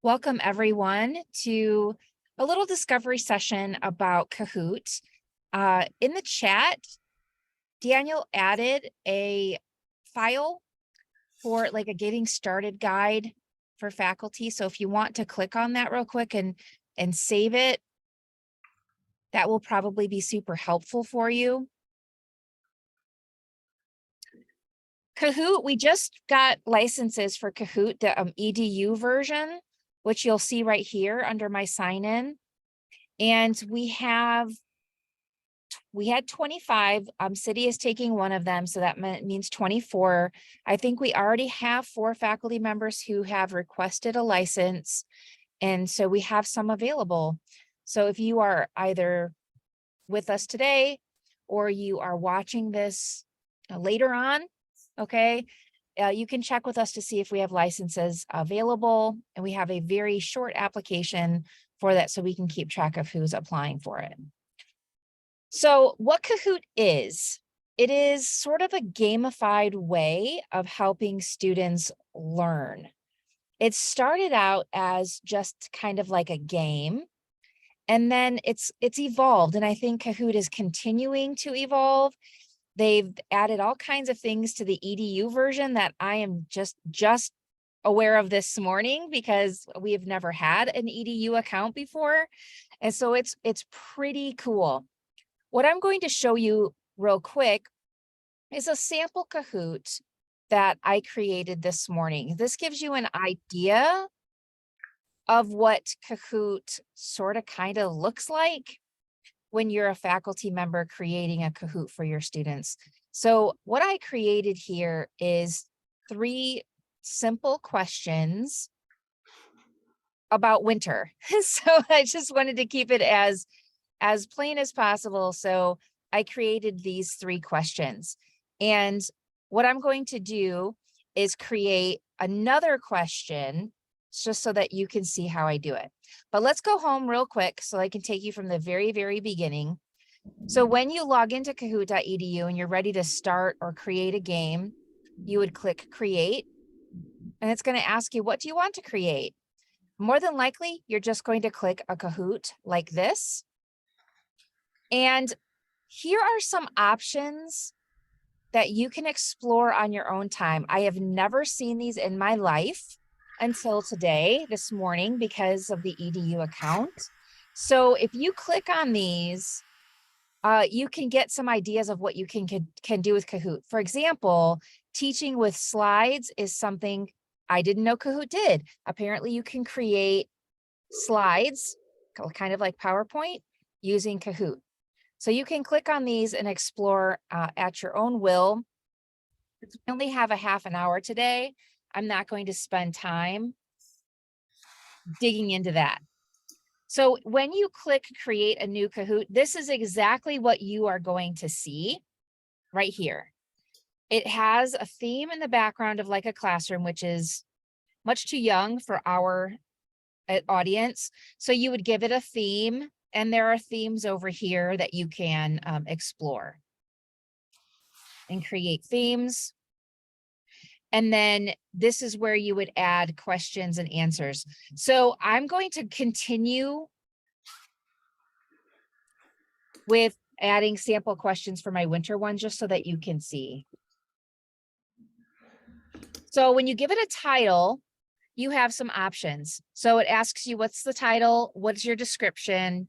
Welcome everyone to a little discovery session about Kahoot. In the chat, Daniel added a file for like a getting started guide for faculty. So if you want to click on that real quick and save it, that will probably be super helpful for you. Kahoot, we just got licenses for Kahoot, the EDU version, which you'll see right here under my sign in. And we had 25. City is taking one of them, so that means 24. I think we already have 4 faculty members who have requested a license, and so we have some available. So if you are either with us today or you are watching this later on, okay, you can check with us to see if we have licenses available, and we have a very short application for that so we can keep track of who's applying for it. So what Kahoot is, it is sort of a gamified way of helping students learn. It started out as just kind of like a game, and then it's evolved, and I think Kahoot is continuing to evolve. They've added all kinds of things to the EDU version that I am just aware of this morning because we have never had an EDU account before. And so it's pretty cool. What I'm going to show you real quick is a sample Kahoot that I created this morning. This gives you an idea of what Kahoot sort of kind of looks like when you're a faculty member creating a Kahoot for your students. So what I created here is 3 simple questions about winter. So I just wanted to keep it as plain as possible. So I created these 3 questions. And what I'm going to do is create another question just so that you can see how I do it. But let's go home real quick so I can take you from the very, very beginning. So when you log into kahoot.edu and you're ready to start or create a game, you would click create, and it's going to ask you, what do you want to create? More than likely, you're just going to click a Kahoot like this. And here are some options that you can explore on your own time. I have never seen these in my life until today, this morning, because of the EDU account. So if you click on these, you can get some ideas of what you can do with Kahoot. For example, teaching with slides is something I didn't know Kahoot did. Apparently you can create slides, kind of like PowerPoint, using Kahoot. So you can click on these and explore at your own will. We only have a half an hour today. I'm not going to spend time digging into that. So when you click create a new Kahoot, this is exactly what you are going to see right here. It has a theme in the background of like a classroom, which is much too young for our audience. So you would give it a theme, and there are themes over here that you can explore and create themes. And then this is where you would add questions and answers. So I'm going to continue with adding sample questions for my winter one, just so that you can see. So when you give it a title, you have some options. So it asks you, what's the title? What's your description?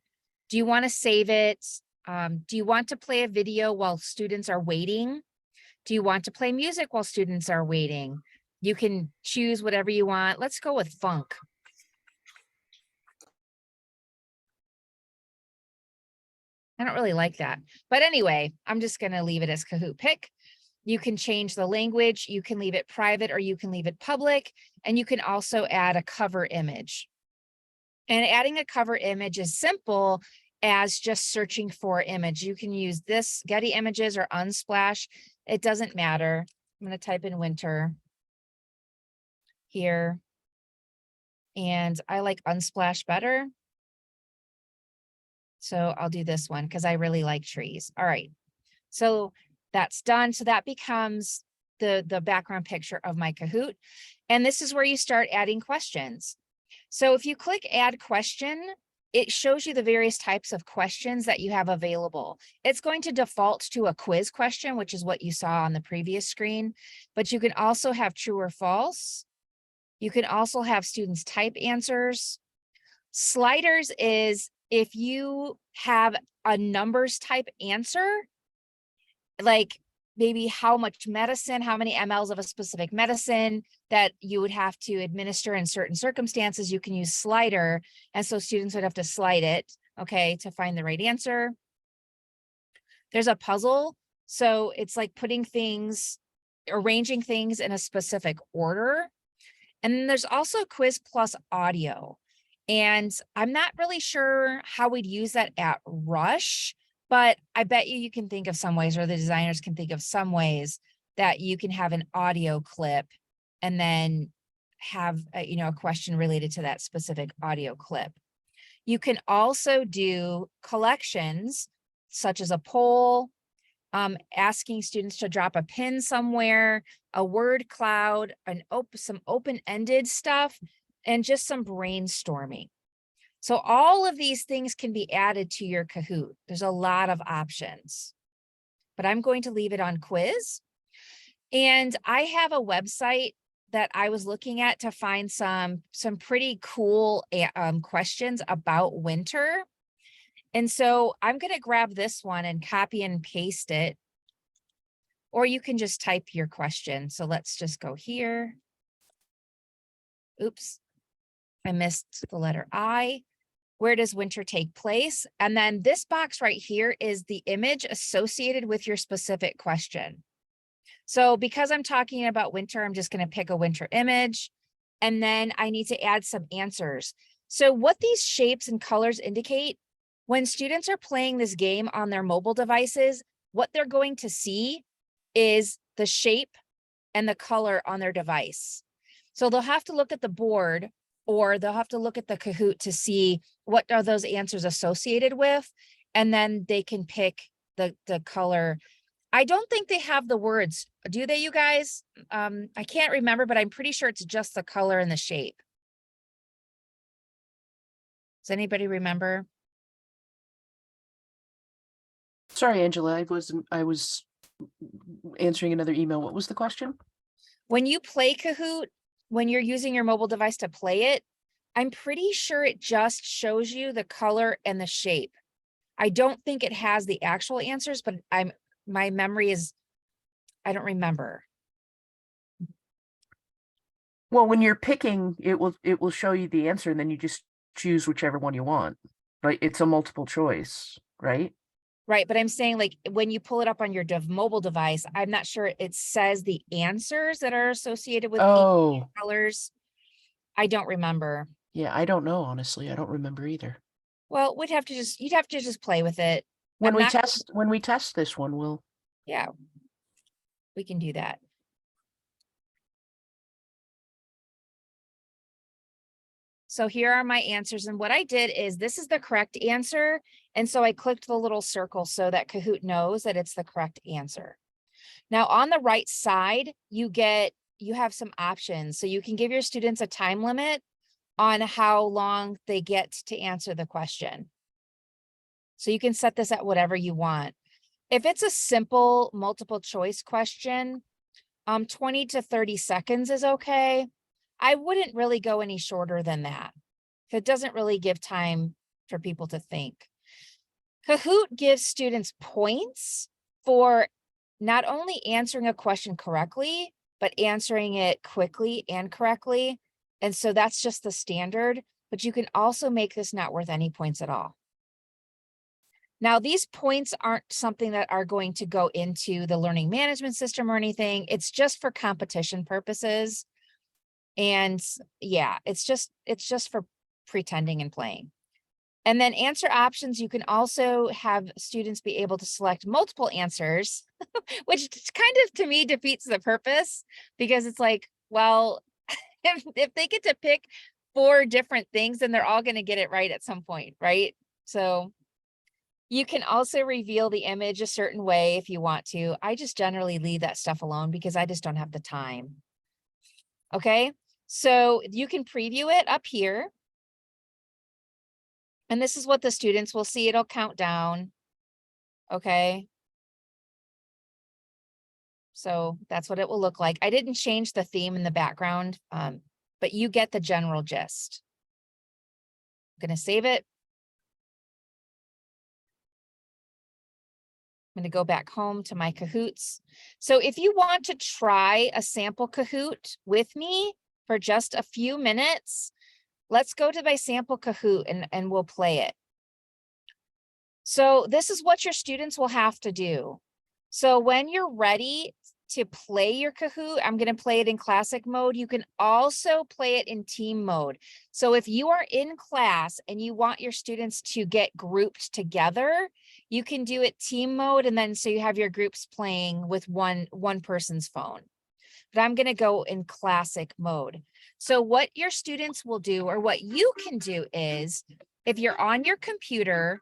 Do you want to save it? Do you want to play a video while students are waiting? Do you want to play music while students are waiting? You can choose whatever you want. Let's go with funk. I don't really like that. But anyway, I'm just going to leave it as Kahoot pick. You can change the language. You can leave it private or you can leave it public. And you can also add a cover image. And adding a cover image is simple as just searching for image. You can use this Getty Images or Unsplash. It doesn't matter. I'm going to type in winter here. And I like Unsplash better. So I'll do this one because I really like trees. All right. So that's done. So that becomes the background picture of my Kahoot. And this is where you start adding questions. So if you click add question, it shows you the various types of questions that you have available. It's going to default to a quiz question, which is what you saw on the previous screen, but you can also have true or false. You can also have students type answers. Sliders is if you have a numbers type answer, like maybe how much medicine, how many mLs of a specific medicine that you would have to administer in certain circumstances, you can use slider. And so students would have to slide it, okay, to find the right answer. There's a puzzle. So it's like putting things, arranging things in a specific order. And then there's also quiz plus audio. And I'm not really sure how we'd use that at Rush, but I bet you can think of some ways, or the designers can think of some ways that you can have an audio clip and then have a question related to that specific audio clip. You can also do collections such as a poll, asking students to drop a pin somewhere, a word cloud, some open-ended stuff, and just some brainstorming. So all of these things can be added to your Kahoot. There's a lot of options, but I'm going to leave it on quiz. And I have a website that I was looking at to find some pretty cool questions about winter. And so I'm going to grab this one and copy and paste it, or you can just type your question. So let's just go here. Oops, I missed the letter I. Where does winter take place? And then this box right here is the image associated with your specific question. So because I'm talking about winter, I'm just going to pick a winter image, and then I need to add some answers. So what these shapes and colors indicate, when students are playing this game on their mobile devices, what they're going to see is the shape and the color on their device. So they'll have to look at the board, or they'll have to look at the Kahoot to see what are those answers associated with, and then they can pick the color. I don't think they have the words, do they, you guys? I can't remember, but I'm pretty sure it's just the color and the shape. Does anybody remember? Sorry, Angela, I was answering another email. What was the question? When you play Kahoot, when you're using your mobile device to play it, I'm pretty sure it just shows you the color and the shape. I don't think it has the actual answers, but my memory is, I don't remember. Well, when you're picking, it will show you the answer, and then you just choose whichever one you want. Right? It's a multiple choice, right? Right, but I'm saying, like, when you pull it up on your mobile device, I'm not sure it says the answers that are associated with each colors. I don't remember. Yeah, I don't know, honestly. I don't remember either. Well, you'd have to just play with it. When we test this one, yeah, we can do that. So here are my answers. And what I did is, this is the correct answer. And so I clicked the little circle so that Kahoot knows that it's the correct answer. Now on the right side, you have some options. So you can give your students a time limit on how long they get to answer the question. So you can set this at whatever you want. If it's a simple multiple choice question, 20 to 30 seconds is okay. I wouldn't really go any shorter than that. It doesn't really give time for people to think. Kahoot gives students points for not only answering a question correctly, but answering it quickly and correctly. And so that's just the standard, but you can also make this not worth any points at all. Now, these points aren't something that are going to go into the learning management system or anything. It's just for competition purposes. And yeah, it's just for pretending and playing. And then answer options, you can also have students be able to select multiple answers, which kind of, to me, defeats the purpose, because it's like, well, if they get to pick 4 different things, then they're all going to get it right at some point, right? So you can also reveal the image a certain way if you want to. I just generally leave that stuff alone because I just don't have the time. Okay, So you can preview it up here. And this is what the students will see. It'll count down. Okay. So that's what it will look like. I didn't change the theme in the background, but you get the general gist. I'm going to save it. I'm going to go back home to my Kahoots. So if you want to try a sample Kahoot with me for just a few minutes, let's go to my sample Kahoot and we'll play it. So this is what your students will have to do. So when you're ready to play your Kahoot, I'm going to play it in classic mode. You can also play it in team mode. So if you are in class and you want your students to get grouped together, you can do it team mode. And then so you have your groups playing with one person's phone. But I'm going to go in classic mode. So what your students will do, or what you can do, is if you're on your computer,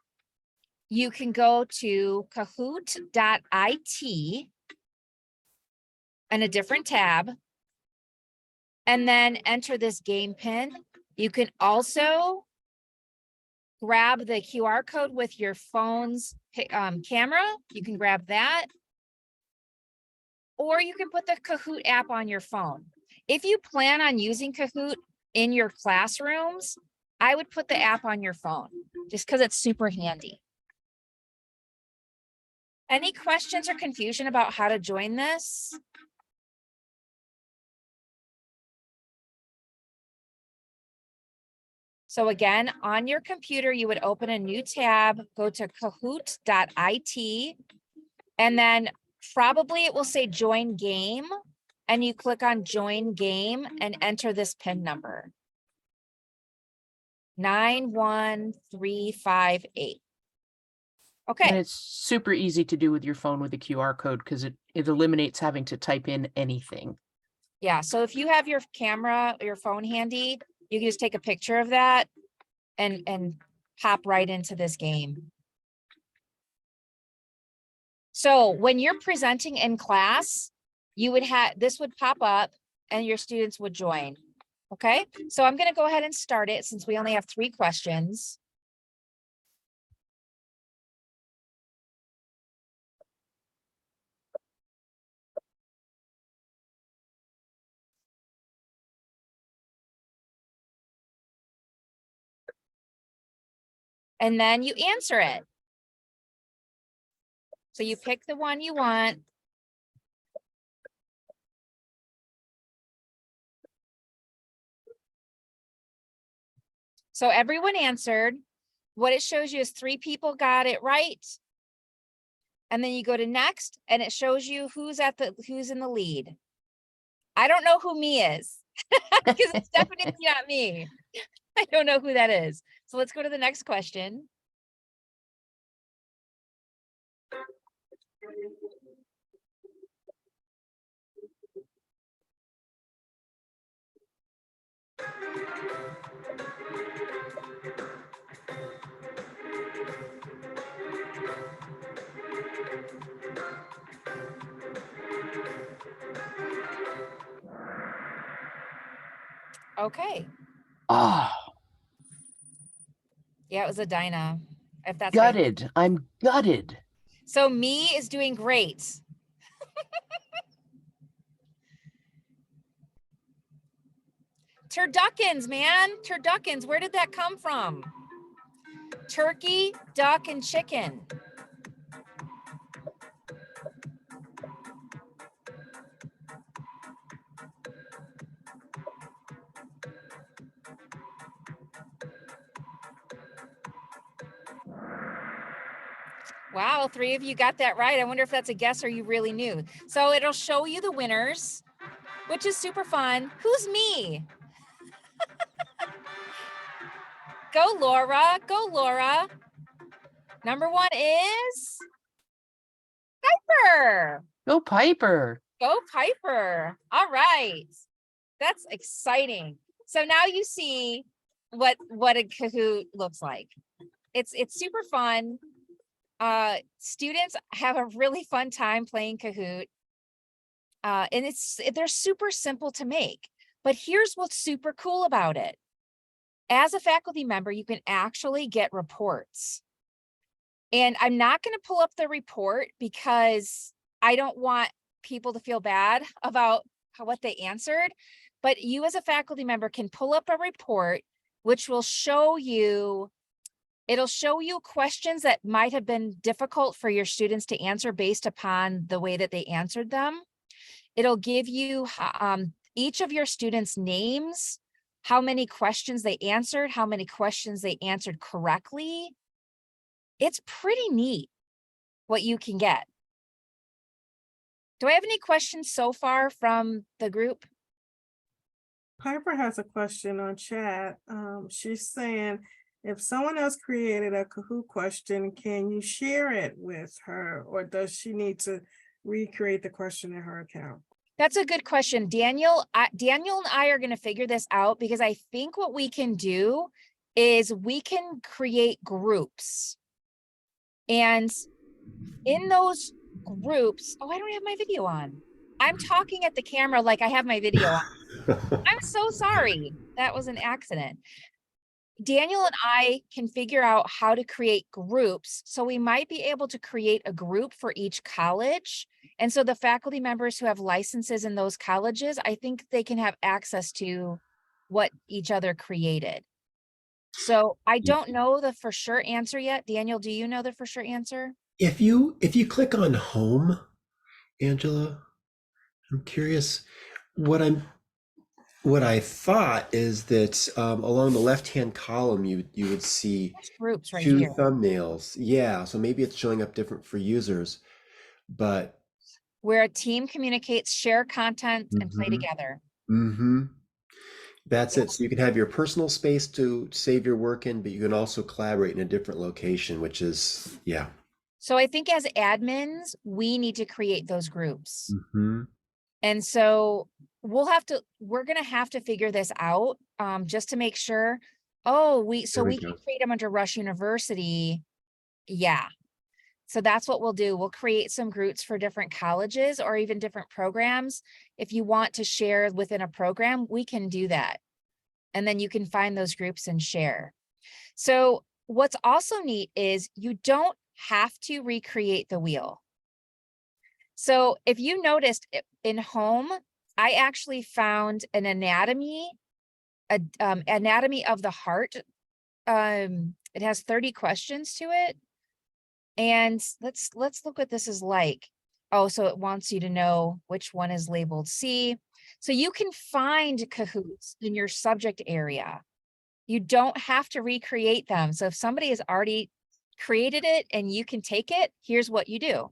you can go to kahoot.it and a different tab, and then enter this game pin. You can also grab the QR code with your phone's camera. You can grab that, or you can put the Kahoot app on your phone. If you plan on using Kahoot in your classrooms, I would put the app on your phone just because it's super handy. Any questions or confusion about how to join this? So again, on your computer, you would open a new tab, go to kahoot.it, and then probably it will say join game, and you click on join game and enter this PIN number. 91358. Okay. And it's super easy to do with your phone with a QR code because it eliminates having to type in anything. Yeah, so if you have your camera or your phone handy, you can just take a picture of that and hop right into this game. So when you're presenting in class, you would have, this would pop up and your students would join. Okay, so I'm going to go ahead and start it since we only have 3 questions. And then you answer it. So you pick the one you want. So everyone answered. What it shows you is 3 people got it right. And then you go to next and it shows you who's in the lead. I don't know who me is because it's definitely not me. I don't know who that is. So let's go to the next question. Okay. Oh, Yeah, it was a Dinah. If that's right. gutted. I'm gutted. So me is doing great. Turduckens, man. Turduckens. Where did that come from? Turkey, duck, and chicken. Wow, 3 of you got that right. I wonder if that's a guess or you really knew. So it'll show you the winners, which is super fun. Who's me? Go, Laura. Go, Laura. Number 1 is Piper. Go Piper. Go, Piper. All right. That's exciting. So now you see what a Kahoot looks like. It's super fun. Students have a really fun time playing Kahoot. And they're super simple to make. But here's what's super cool about it. As a faculty member, you can actually get reports. And I'm not going to pull up the report because I don't want people to feel bad about what they answered. But you as a faculty member can pull up a report, which will show you, it'll show you questions that might have been difficult for your students to answer based upon the way that they answered them. It'll give you each of your students' names, how many questions they answered, how many questions they answered correctly. It's pretty neat what you can get. Do I have any questions so far from the group? Piper has a question on chat. She's saying, if someone else created a Kahoot question, can you share it with her, or does she need to recreate the question in her account? That's a good question. Daniel and I are going to figure this out, because I think what we can do is we can create groups. And in those groups, oh, I don't have my video on. I'm talking at the camera like I have my video on. I'm so sorry. That was an accident. Daniel and I can figure out how to create groups. So we might be able to create a group for each college. And so the faculty members who have licenses in those colleges, I think they can have access to what each other created. So I don't know the for sure answer yet. Daniel, do you know the for sure answer? If you click on home, Angela, I'm curious. What I thought is that along the left-hand column, you would see There's groups right two here. thumbnails. Yeah, so maybe it's showing up different for users, but Where a team communicates, share content, and play together. That's it. So you can have your personal space to save your work in, but you can also collaborate in a different location, which is, yeah. So I think as admins, we need to create those groups. Mm-hmm. And so we're going to have to figure this out just to make sure. Oh, we can create them under Rush University. Yeah. So that's what we'll do. We'll create some groups for different colleges or even different programs. If you want to share within a program, we can do that. And then you can find those groups and share. So what's also neat is you don't have to recreate the wheel. So if you noticed in home, I actually found an anatomy of the heart. It has 30 questions to it. And let's look what this is like. Oh, so it wants you to know which one is labeled C. So you can find Kahoots in your subject area. You don't have to recreate them. So if somebody has already created it and you can take it, here's what you do.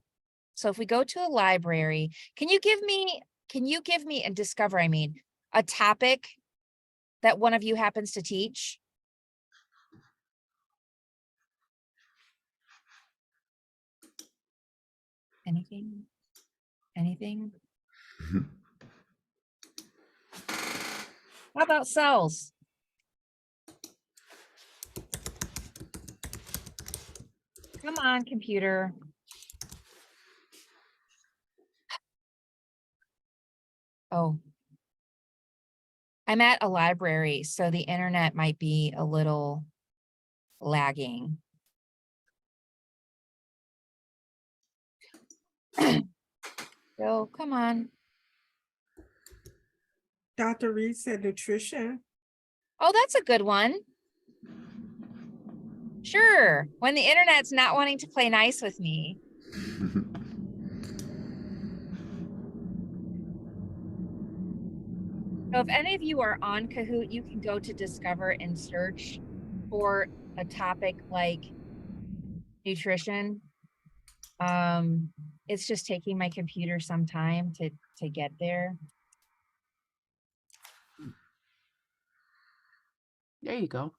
So if we go to a library, can you give me and discover, I mean, a topic that one of you happens to teach? Anything? Anything? How about cells? Come on, computer. Oh, I'm at a library, so the internet might be a little lagging. So come on. Dr. Reed said nutrition. Oh, that's a good one. Sure, when the internet's not wanting to play nice with me. So if any of you are on Kahoot, you can go to Discover and search for a topic like nutrition. It's just taking my computer some time to get there. There you go.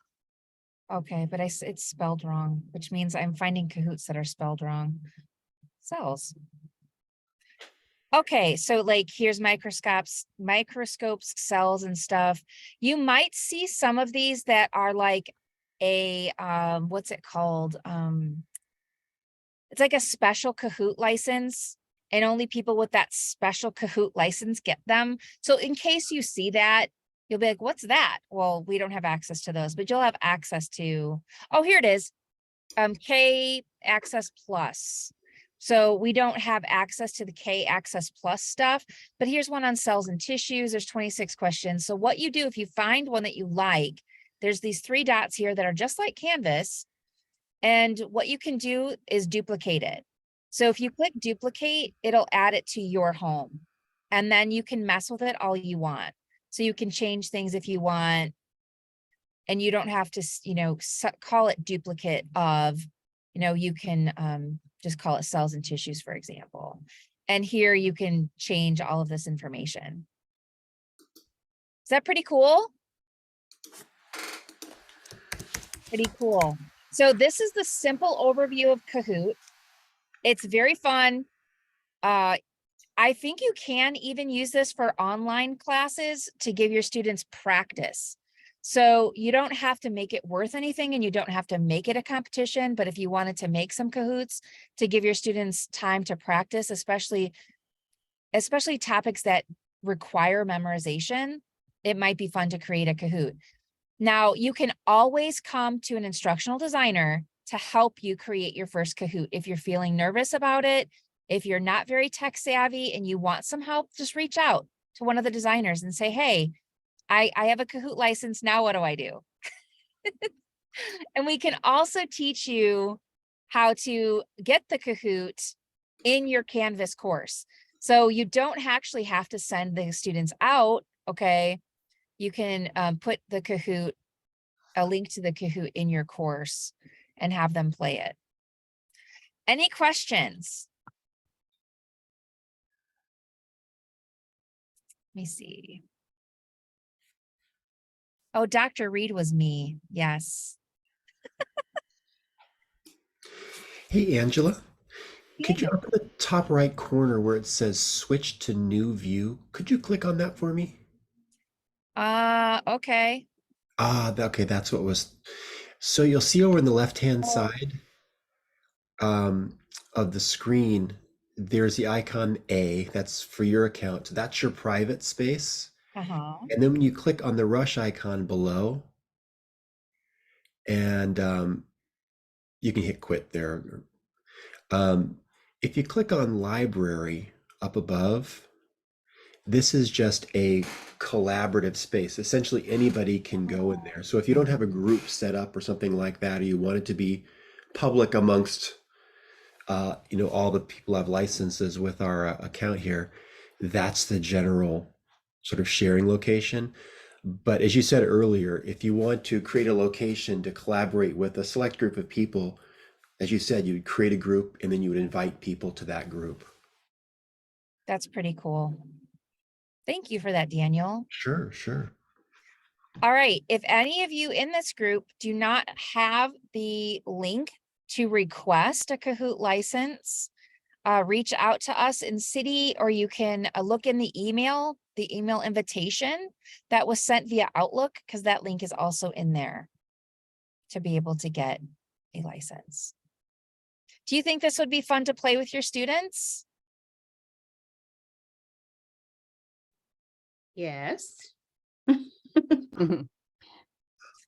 Okay, but it's spelled wrong, which means I'm finding Kahoots that are spelled wrong. Cells. Okay, so like here's microscopes, cells and stuff. You might see some of these that are like a what's it called? It's like a special Kahoot license, and only people with that special Kahoot license get them. So in case you see that, You'll be like, what's that? Well, we don't have access to those, but you'll have access to, oh, here it is. K Access Plus. So we don't have access to the K Access Plus stuff, but here's one on cells and tissues. There's 26 questions. So what you do if you find one that you like, there's these 3 dots here that are just like Canvas. And what you can do is duplicate it. So if you click duplicate, it'll add it to your home. And then you can mess with it all you want. So you can change things if you want. And you don't have to, call it duplicate of, you can just call it cells and tissues, for example. And here you can change all of this information. Is that pretty cool? Pretty cool. So this is the simple overview of Kahoot. It's very fun. I think you can even use this for online classes to give your students practice. So you don't have to make it worth anything and you don't have to make it a competition. But if you wanted to make some Kahoots to give your students time to practice, especially topics that require memorization, it might be fun to create a Kahoot. Now, you can always come to an instructional designer to help you create your first Kahoot. If you're feeling nervous about it, if you're not very tech savvy and you want some help, just reach out to one of the designers and say, hey, I have a Kahoot license. Now what do I do? And we can also teach you how to get the Kahoot in your Canvas course. So you don't actually have to send the students out, okay? You can put the Kahoot, a link to the Kahoot in your course and have them play it. Any questions? Let me see. Oh, Dr. Reed was me. Yes. Hey, Angela, could you Yeah. up in the top right corner where it says switch to new view? Could you click on that for me? Okay. Okay, that's what was. So you'll see over in the left-hand side of the screen, there's the icon A, that's for your account. So that's your private space. Uh-huh. And then when you click on the rush icon below, and you can hit quit there. If you click on library up above, this is just a collaborative space. Essentially, anybody can go in there. So if you don't have a group set up or something like that, or you want it to be public amongst, all the people have licenses with our account here, that's the general sort of sharing location. But as you said earlier, if you want to create a location to collaborate with a select group of people, as you said, you would create a group and then you would invite people to that group. That's pretty cool. Thank you for that, Daniel. Sure, sure. All right. If any of you in this group do not have the link to request a Kahoot license, reach out to us in City, or you can look in the email invitation that was sent via Outlook, because that link is also in there to be able to get a license. Do you think this would be fun to play with your students? Yes.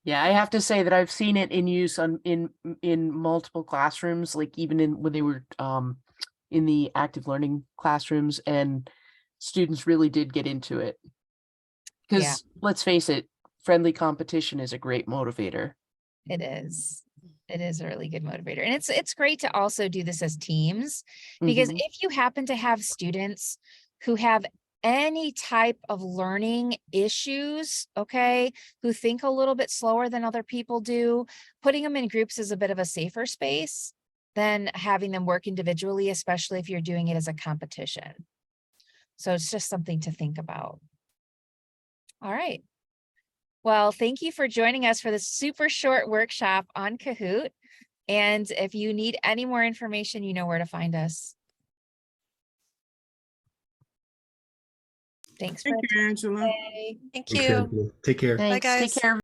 Yeah, I have to say that I've seen it in use in multiple classrooms, like even when they were in the active learning classrooms, and students really did get into it. Because let's face it, friendly competition is a great motivator. It is. It is a really good motivator. And it's great to also do this as teams, because Mhm. if you happen to have students who have any type of learning issues, okay, who think a little bit slower than other people do, putting them in groups is a bit of a safer space than having them work individually, especially if you're doing it as a competition. So it's just something to think about. All right. Well, thank you for joining us for this super short workshop on Kahoot. And if you need any more information, you know where to find us. Thanks for Thank you, Angela. today. Thank Thanks, you. Angela. Take care. Thanks. Take guys. care.